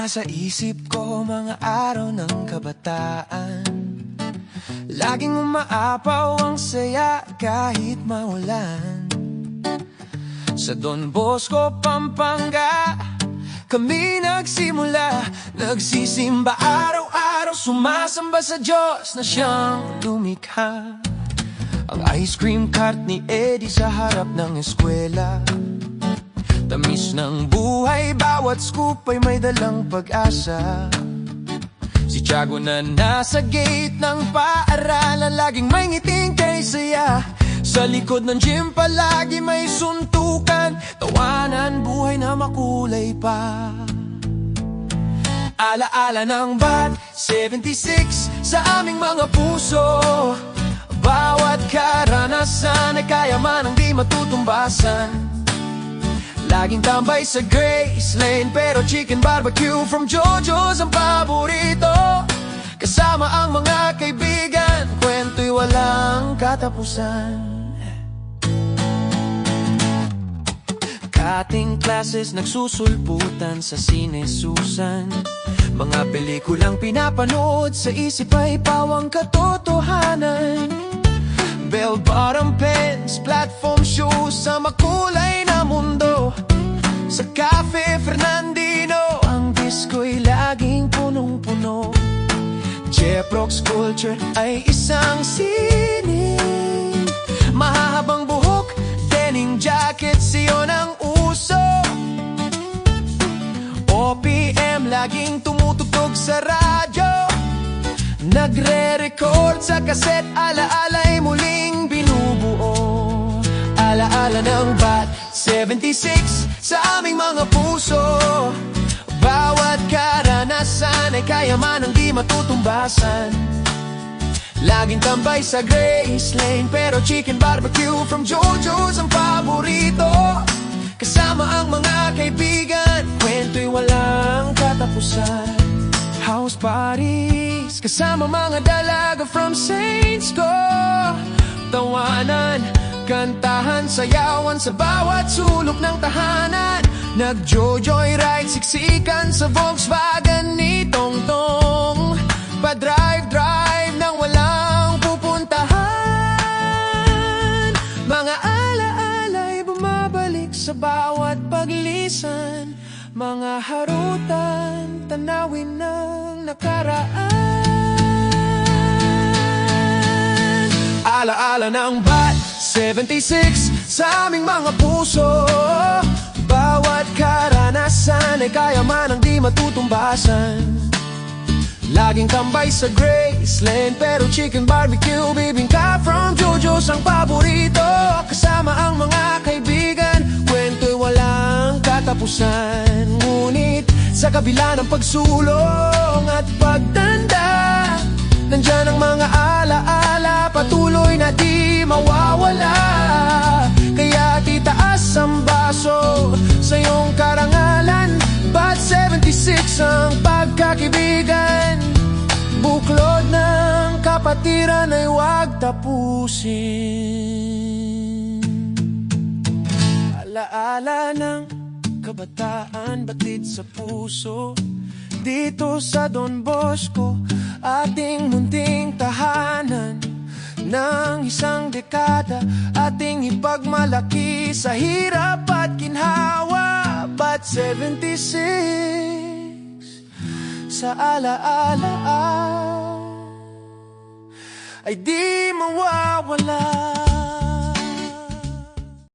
Nasa isip ko mga araw ng kabataan, laging umaapaw ang saya kahit maulan. Sa Don Bosco, Pampanga, kami nagsimula. Nagsisimba araw-araw, sumasamba sa Diyos na siyang lumikha. Ang ice cream cart ni Eddie sa harap ng eskwela, tamis ng buhay, bawat scoop ay may dalang pag-asa. Si Tiago na nasa gate ng paaralan, laging may ngiting kay saya. Sa likod ng gym palagi may suntukan, tawanan, buhay na makulay pa. Alaala ng Bat 76 sa aming mga puso. Bawat karanasan ay kaya man ang di matutumbasan. Laging tambay sa Grace Lane, pero chicken barbecue from Jojo's ang paborito. Kasama ang mga kaibigan, kwento'y walang katapusan. Kating classes, nagsusulputan sa sinesusan. Mga pelikulang pinapanood, sa isip ay pawang katotohanan. Bell-bottom pants, platform shoes, sa makulay na mundo. Sa Cafe Fernandino, ang disko'y laging punong-puno. Jeprox culture ay isang sining. Mahahabang buhok, denim jacket, siyon ang uso. OPM laging tumutugtog sa radyo. Nagre-record sa kaset, ala-ala'y muling binubuo. Ala-ala ng Bat 76 sa aming mga puso. Bawat karanasan ay kaya man ang di matutumbasan. Laging tambay sa Grace Lane, pero chicken barbecue from Jojo's ang paborito. Kasama ang mga kaibigan, kwento'y walang katapusan. House parties, kasama mga dalaga from Saints ko. Tawanan, kantahan, sayawan sa bawat sulok ng tahanan. Nag-joyride, siksikan sa Volkswagen ni Tongtong. Pa-drive-drive nang walang pupuntahan. Mga ala-ala'y bumabalik sa bawat paglisan. Mga harutan, tanawin ng nakaraan. Ala-ala ng Bat 76 sa aming mga puso. Bawat karanasan ay kaya man ang di matutumbasan. Laging tambay sa Grace Lane, pero chicken barbecue, bibingka from Jojo's ang paborito. Kasama ang mga kaibigan, kwento'y walang katapusan. Ngunit sa kabila ng pagsulong at pagtanda, nandyan ang mga ala-ala, patuloy na di mawawala. Kaya titaas ang baso sa iyong karangalan. Bat 76 ang pagkakibigan, buklod ng kapatiran ay huwag tapusin. Alaala ng kabataan, batid sa puso. Dito sa Don Bosco, ating munting tahanan. Nang isang dekada, ating ipagmalaki sa hirap at ginhawa. Bat 76 sa alaala ay di mawawala.